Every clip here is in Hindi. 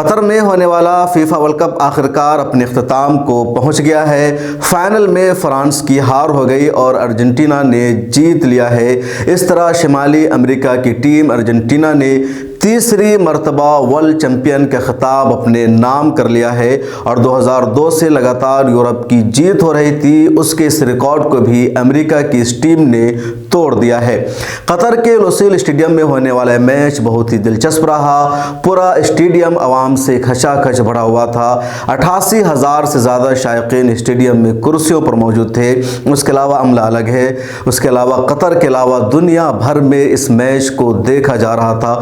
कतर में होने वाला फीफा वर्ल्ड कप आखिरकार अपने अख्ताम को पहुंच गया है। फाइनल में फ्रांस की हार हो गई और अर्जेंटीना ने जीत लिया है। इस तरह शुमाली अमेरिका की टीम अर्जेंटीना ने तीसरी मरतबा वर्ल्ड चैंपियन का खिताब अपने नाम कर लिया है और 2002 से लगातार यूरोप की जीत हो रही थी, उसके इस रिकॉर्ड को भी अमेरिका की इस टीम ने तोड़ दिया है। कतर के लुसेल स्टेडियम में होने वाला मैच बहुत ही दिलचस्प रहा। पूरा स्टेडियम आवाम से खचाखच भरा हुआ था। 88,000 से ज़्यादा शायकीन स्टेडियम में कुर्सियों पर मौजूद थे। उसके अलावा अमला अलग है। उसके अलावा कतर के अलावा दुनिया भर में इस मैच को देखा जा रहा था।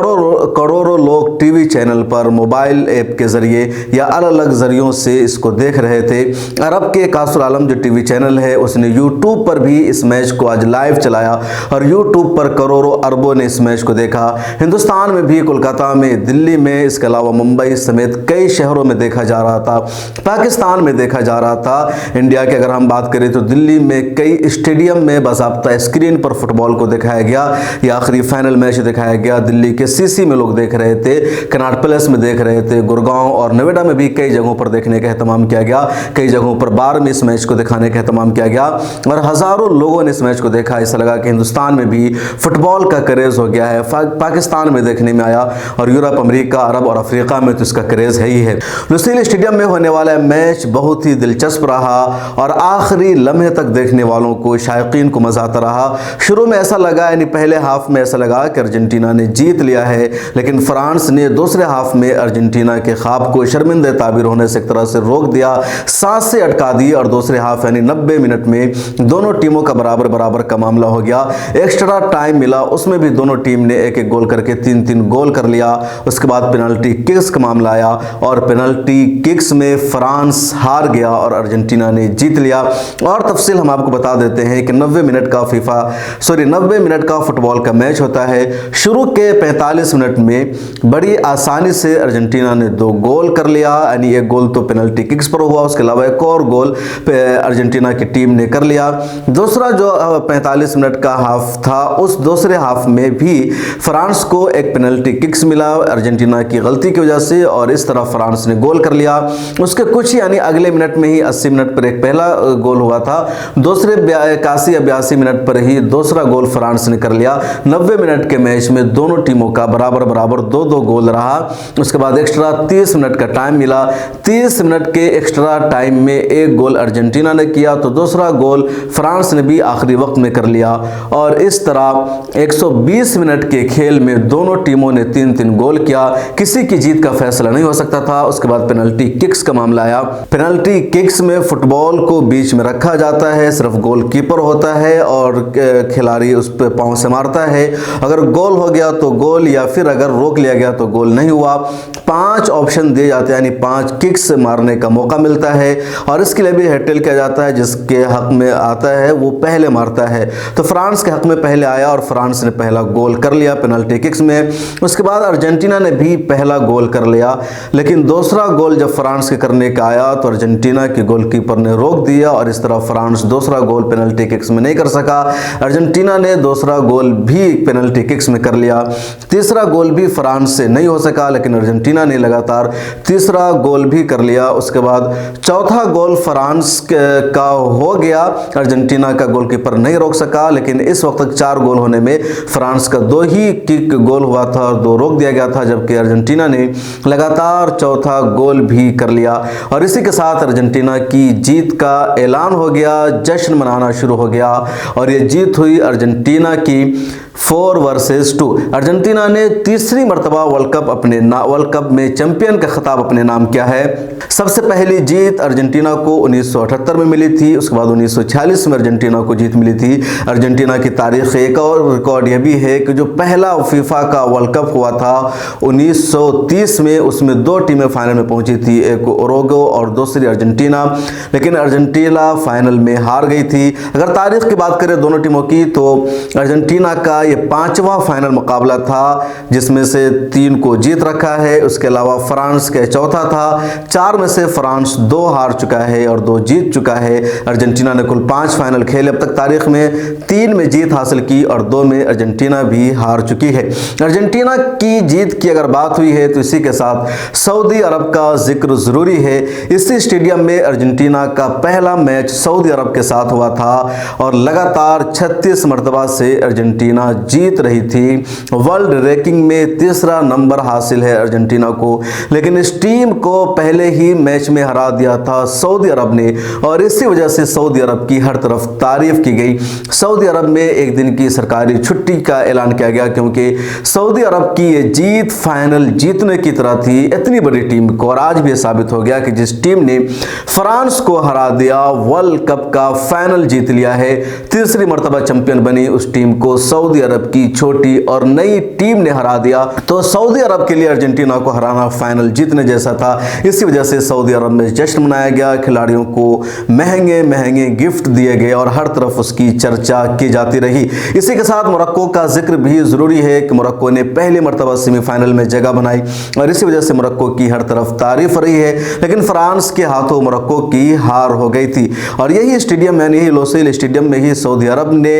करोड़ों लोग टीवी चैनल पर मोबाइल ऐप के ज़रिए या अलग अलग ज़रियों से इसको देख रहे थे। अरब के कासुल आलम जो टीवी चैनल है उसने यूट्यूब पर भी इस मैच को आज लाइव चलाया और यूट्यूब पर करोड़ों अरबों ने इस मैच को देखा। हिंदुस्तान में भी, कोलकाता में, दिल्ली में, इसके अलावा मुंबई समेत कई शहरों में देखा जा रहा था। पाकिस्तान में देखा जा रहा था। इंडिया की अगर हम बात करें तो दिल्ली में कई स्टेडियम में बाज़ाब्ता स्क्रीन पर फुटबॉल को दिखाया गया या आखिरी फाइनल मैच दिखाया गया। दिल्ली के सीसी में लोग देख रहे थे, कनाट पैलेस में देख रहे थे, गुड़गांव और नोएडा में भी कई जगहों पर देखने का एहतमाम किया गया। कई जगहों पर बार में इस मैच को दिखाने का एहतमाम किया गया और हज़ारों लोगों ने इस मैच को देखा। ऐसा लगा कि हिंदुस्तान में भी फुटबॉल का क्रेज़ हो गया है। पाकिस्तान में देखने में आया और यूरोप, अमेरिका, अरब और अफ्रीका में तो इसका क्रेज़ है ही है। लुसेल स्टेडियम में होने वाला मैच बहुत ही दिलचस्प रहा और आखिरी लम्हे तक देखने वालों को, शायकीन को मज़ा आता रहा। शुरू में ऐसा लगा, यानी पहले हाफ में ऐसा लगा कि अर्जेंटीना ने जीत लिया है, लेकिन फ्रांस ने दूसरे हाफ में अर्जेंटीना के ख्वाब को शर्मिंदा ताबीर होने से एक तरह से रोक दिया, सांसें अटका दी और दूसरे हाफ यानी 90 मिनट में दोनों टीमों का बराबर बराबर का मामला हो गया। एक्स्ट्रा टाइम मिला, उसमें भी दोनों टीम ने एक एक गोल करके 3-3 गोल कर लिया। उसके बाद पेनल्टी किक्स का मामला आया और पेनल्टी किक्स में फ्रांस हार गया और अर्जेंटीना ने जीत लिया। और तफसील हम आपको बता देते हैं कि 90 मिनट का फुटबॉल का मैच होता है। शुरू के 45 मिनट में बड़ी आसानी से अर्जेंटीना ने 2 गोल कर लिया, यानी एक गोल तो पेनल्टी किक्स पर हुआ, उसके अलावा एक और गोल अर्जेंटीना की टीम ने कर लिया। दूसरा जो 45 मिनट का हाफ था, उस दूसरे हाफ में भी फ्रांस को एक पेनल्टी किक्स मिला अर्जेंटीना की गलती की वजह से और इस तरह फ्रांस ने गोल कर लिया। उसके कुछ यानी अगले मिनट में ही 80 मिनट पर एक पहला गोल हुआ था। दूसरे 81 या 82 मिनट पर ही दूसरा गोल फ्रांस ने कर लिया। 90 मिनट के मैच में दोनों टीमों का बराबर 2-2 गोल रहा। उसके बाद एक्स्ट्रा 30 मिनट का टाइम मिला। 30 मिनट के एक्स्ट्रा टाइम में एक गोल अर्जेंटीना ने किया तो दूसरा गोल फ्रांस ने भी आखिरी वक्त में कर लिया और इस तरह 120 मिनट के खेल में दोनों टीमों ने 3-3 गोल किया। किसी की जीत का फैसला नहीं हो सकता था। उसके बाद पेनल्टी किक्स का मामला आया। पेनल्टी किक्स में फुटबॉल को बीच में रखा जाता है, सिर्फ गोलकीपर होता है और खिलाड़ी उस पर पांव से मारता है। अगर गोल हो गया तो गोल, या फिर अगर रोक लिया गया तो गोल नहीं हुआ। 5 ऑप्शन दिए जाते हैं, यानी 5 किक्स मारने का मौका मिलता है और इसके लिए भी हेड टेल किया जाता है। जिसके हक में आता है वो पहले मारता है। तो फ्रांस के हक में पहले आया और फ्रांस ने पहला गोल कर लिया पेनल्टी किक्स में। उसके बाद अर्जेंटीना ने भी पहला गोल कर लिया, लेकिन दूसरा गोल जब फ्रांस के करने का आया तो अर्जेंटीना के गोलकीपर ने रोक दिया और इस तरह फ्रांस दूसरा गोल पेनल्टी किक्स में नहीं कर सका। अर्जेंटीना ने दूसरा गोल भी पेनल्टी किक्स में कर लिया। तीसरा गोल भी फ्रांस से नहीं हो सका, लेकिन अर्जेंटीना ने लगातार तीसरा गोल भी कर लिया। उसके बाद चौथा गोल फ्रांस का हो गया, अर्जेंटीना का गोलकीपर नहीं रोक सका, लेकिन इस वक्त तक 4 गोल होने में फ्रांस का 2 ही किक गोल हुआ था और 2 रोक दिया गया था, जबकि अर्जेंटीना ने लगातार चौथा गोल भी कर लिया और इसी के साथ अर्जेंटीना की जीत का ऐलान हो गया। जश्न मनाना शुरू हो गया और ये जीत हुई अर्जेंटीना की 4-2। अर्जेंटीना ने तीसरी मरतबा वर्ल्ड कप में चैंपियन का खिताब अपने नाम किया है। सबसे पहली जीत अर्जेंटीना को 1978 में मिली थी। उसके बाद 1946 में अर्जेंटीना को जीत मिली थी। अर्जेंटीना की तारीख एक और रिकॉर्ड यह भी है कि जो पहला फीफा का वर्ल्ड कप हुआ था 1930 में, उसमें 2 टीमें फाइनल में पहुंची थी, एक उरुग्वे और दूसरी अर्जेंटीना, लेकिन अर्जेंटीना फाइनल में हार गई थी। अगर तारीख की बात करें दोनों टीमों की तो अर्जेंटीना का ये 5वां फाइनल मुकाबला था जिसमें से 3 को जीत रखा है। उसके अलावा फ्रांस का चौथा था। 4 में से फ्रांस 2 हार चुका है और 2 जीत चुका है। अर्जेंटीना ने कुल 5 फाइनल खेले अब तक तारीख में, 3 में जीत हासिल की और 2 में अर्जेंटीना भी हार चुकी है। अर्जेंटीना की जीत की अगर बात हुई है तो इसी के साथ सऊदी अरब का जिक्र जरूरी है। इसी स्टेडियम में अर्जेंटीना का पहला मैच सऊदी अरब के साथ हुआ था और लगातार 36 मरतबा से अर्जेंटीना जीत रही थी। वर्ल्ड रैंकिंग में 3रा नंबर हासिल है अर्जेंटीना को, लेकिन इस टीम को पहले ही मैच में हरा दिया था सऊदी अरब ने और इसी वजह से सऊदी अरब की हर तरफ तारीफ की गई। सऊदी अरब में एक दिन की सरकारी छुट्टी का ऐलान किया गया क्योंकि सऊदी अरब की ये जीत फाइनल जीतने की तरह थी इतनी बड़ी टीम को। और आज भी साबित हो गया कि जिस टीम ने फ्रांस को हरा दिया, वर्ल्ड कप का फाइनल जीत लिया है, 3री मर्तबा चैंपियन बनी, उस टीम को सऊदी अरब की छोटी और नई टीम ने हरा दिया। तो सऊदी अरब के लिए अर्जेंटीना को हराना फाइनल जीतने जैसा था। इसी वजह से सऊदी अरब में जश्न मनाया गया, खिलाड़ियों को महंगे महंगे गिफ्ट दिए गए और हर तरफ उसकी चर्चा की जाती रही। इसी के साथ मोरक्को का जिक्र भी जरूरी है कि मोरक्को ने पहली मर्तबा सेमीफाइनल में जगह बनाई और इसी वजह से मोरक्को की हर तरफ तारीफ रही है। लेकिन फ्रांस के हाथों मोरक्को की हार हो गई थी और यही स्टेडियम यानी यही लोसेल स्टेडियम में ही सऊदी अरब ने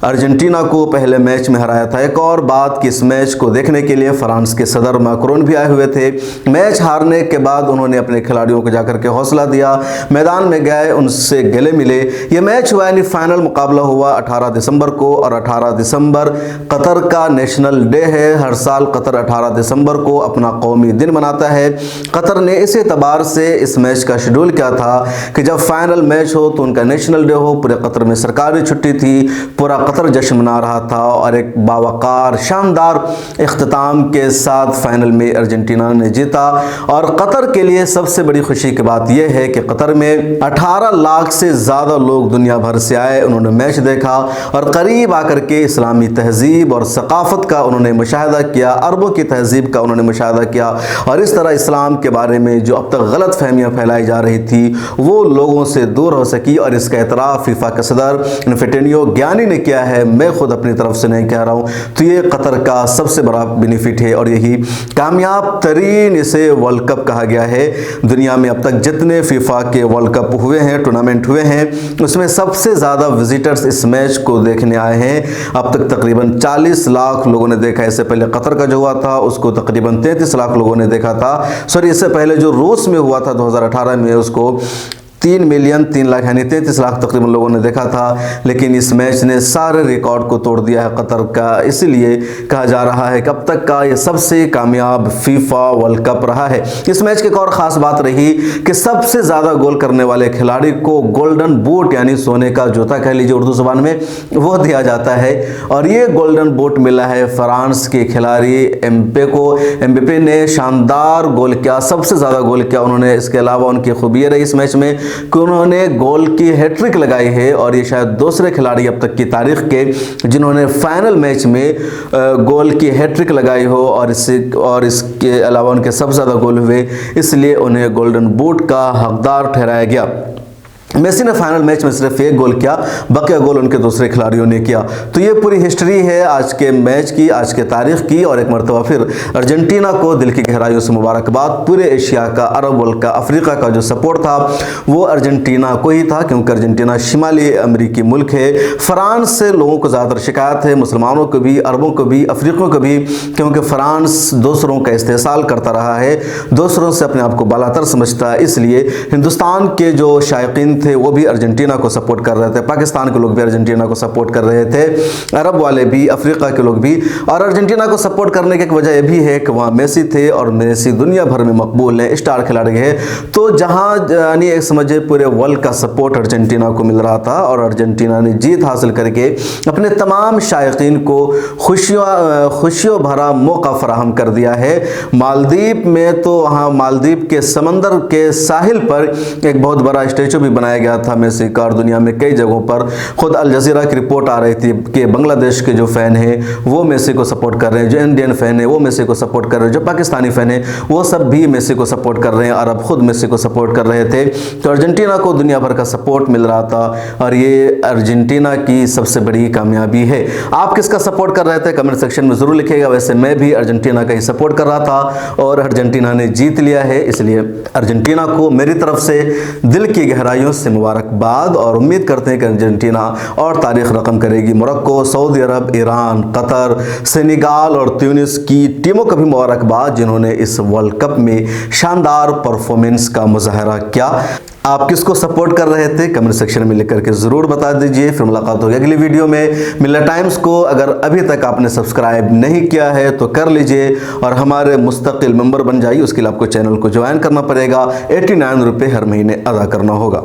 अर्जेंटीना को पहले मैच में हराया था। एक और बात कि इस मैच को देखने के लिए फ्रांस के सदर मैक्रोन भी आए हुए थे। मैच हारने के बाद उन्होंने अपने खिलाड़ियों को जाकर के हौसला दिया, मैदान में गए, उनसे गले मिले। ये मैच हुआ यानी फाइनल मुकाबला हुआ 18 दिसंबर को और 18 दिसंबर कतर का नेशनल डे है। हर साल कतर 18 दिसंबर को अपना कौमी दिन मनाता है। कतर ने इस एतबार से इस मैच का शेड्यूल किया था कि जब फाइनल मैच हो तो उनका नेशनल डे हो। पूरे कतर में सरकारी छुट्टी थी, पूरा कतर जश्न मना रहा था और एक बावकार शानदार इख्तिताम के साथ फाइनल में अर्जेंटीना ने जीता। और कतर के लिए सबसे बड़ी खुशी की बात यह है कि कतर में 18 लाख से ज़्यादा लोग दुनिया भर से आए, उन्होंने मैच देखा और करीब आकर के इस्लामी तहजीब और सकाफ़त का उन्होंने मुशाहिदा किया, अरबों की तहजीब का उन्होंने मुशाहिदा किया और इस तरह इस्लाम के बारे में जो अब तक गलत फहमियाँ फैलाई जा रही थी वो लोगों से दूर हो सकी। और इसका एतराफ़ फीफा के सदर इन्फेंटिनो गियानी ने किया है, मैं खुद अपनी तरफ से नहीं कह रहा हूँ। तो ये कतर का सबसे बड़ा बेनिफिट है और यही कामयाब तरीन इसे वर्ल्ड कप कहा गया है। दुनिया में अब तक जितने फीफा के वर्ल्ड कप हुए हैं, टूर्नामेंट हुए हैं, उसमें सबसे ज़्यादा विजिटर्स इस मैच को देखने आए हैं। अब तक तकरीबन 40 लाख लोगों ने देखा। इससे पहले कतर का जो हुआ था उसको तकरीबन 33 लाख लोगों ने देखा था। सॉरी, इससे पहले जो रूस में हुआ था 2018 में उसको 3 मिलियन 3 लाख यानी 33 लाख तकरीबन लोगों ने देखा था। लेकिन इस मैच ने सारे रिकॉर्ड को तोड़ दिया है कतर का, इसलिए कहा जा रहा है कि अब तक का ये सबसे कामयाब फीफा वर्ल्ड कप रहा है। इस मैच की एक और ख़ास बात रही कि सबसे ज़्यादा गोल करने वाले खिलाड़ी को गोल्डन बूट यानी सोने का जूता कह लीजिए उर्दू ज़बान में, वो दिया जाता है और ये गोल्डन बूट मिला है फ्रांस के खिलाड़ी एम्बेपे को। एम्बेपे ने शानदार गोल किया, सबसे ज़्यादा गोल किया उन्होंने। इसके अलावा उनकी खूबी रही इस मैच में कि उन्होंने गोल की हैट्रिक लगाई है और ये शायद दूसरे खिलाड़ी अब तक की तारीख के जिन्होंने फाइनल मैच में गोल की हैट्रिक लगाई हो और इसके अलावा उनके सबसे ज़्यादा गोल हुए, इसलिए उन्हें गोल्डन बूट का हकदार ठहराया गया। मेसी ने फाइनल मैच में सिर्फ 1 गोल किया, बाकी गोल उनके दूसरे खिलाड़ियों ने किया। तो ये पूरी हिस्ट्री है आज के मैच की, आज के तारीख की। और एक मरतबा फिर अर्जेंटीना को दिल की गहराइयों से मुबारकबाद। पूरे एशिया का, अरब वर्ल्ड का, अफ्रीका का जो सपोर्ट था वो अर्जेंटीना को ही था क्योंकि अर्जेंटीना शिमाली अमरीकी मुल्क है। फ्रांस से लोगों को ज़्यादातर शिकायत है, मुसलमानों को भी, अरबों को भी, अफ्रीकों को भी, क्योंकि फ्रांस दूसरों का इस्तेसाल करता रहा है, दूसरों से अपने आप को बालातर समझता है। इसलिए हिंदुस्तान के जो शायकीन थे वो भी अर्जेंटीना को सपोर्ट कर रहे थे, पाकिस्तान के लोग भी अर्जेंटीना को सपोर्ट कर रहे थे, अरब वाले भी, अफ्रीका के लोग भी। और अर्जेंटीना को सपोर्ट करने की एक वजह यह भी है कि वहाँ मेसी थे और मेसी दुनिया भर में मकबूल है, स्टार खिलाड़ी है। तो जहाँ यानी एक समझे पूरे वर्ल्ड का सपोर्ट अर्जेंटीना को मिल रहा था और अर्जेंटीना ने जीत हासिल करके अपने तमाम शायकीन को खुशियों भरा मौका फराहम कर दिया है। मालदीव में तो वहाँ मालदीव के समंदर के साहिल पर एक बहुत बड़ा स्टैचू भी बनाया बनाया गया था मेसी का, और दुनिया में कई जगहों पर खुद अल जज़ीरा की रिपोर्ट आ रही थी कि बांग्लादेश के जो फ़ैन हैं वो मेसी को सपोर्ट कर रहे हैं, जो इंडियन फ़ैन है वो मेसी को सपोर्ट कर रहे हैं, जो पाकिस्तानी फ़ैन है वो सब भी मेसी को सपोर्ट कर रहे हैं, अरब खुद मेसी को सपोर्ट कर रहे थे। तो अर्जेंटीना को दुनिया भर का सपोर्ट मिल रहा था और ये अर्जेंटीना की सबसे बड़ी कामयाबी है। आप किसका सपोर्ट कर रहे थे कमेंट सेक्शन में ज़रूर लिखिएगा। वैसे मैं भी अर्जेंटीना का ही सपोर्ट कर रहा था और अर्जेंटीना ने जीत लिया है, इसलिए अर्जेंटीना को मेरी तरफ से दिल की गहराइयों से मुबारकबाद, और उम्मीद करते हैं कि अर्जेंटीना और तारीख रकम करेगी। मोरक्को, सऊदी अरब, ईरान, कतर, सेनेगाल और ट्यूनिस की टीमों को भी मुबारकबाद जिन्होंने इस वर्ल्ड कप में शानदार परफॉर्मेंस का मुजाहरा किया। आप किसको सपोर्ट कर रहे थे कमेंट सेक्शन में लिख करके ज़रूर बता दीजिए। फिर मुलाकात होगी अगली वीडियो में। मिल्ला टाइम्स को अगर अभी तक आपने सब्सक्राइब नहीं किया है तो कर लीजिए और हमारे मुस्तकिल मेंबर बन जाइए। उसके लिए आपको चैनल को ज्वाइन करना पड़ेगा, 89 रुपये हर महीने अदा करना होगा।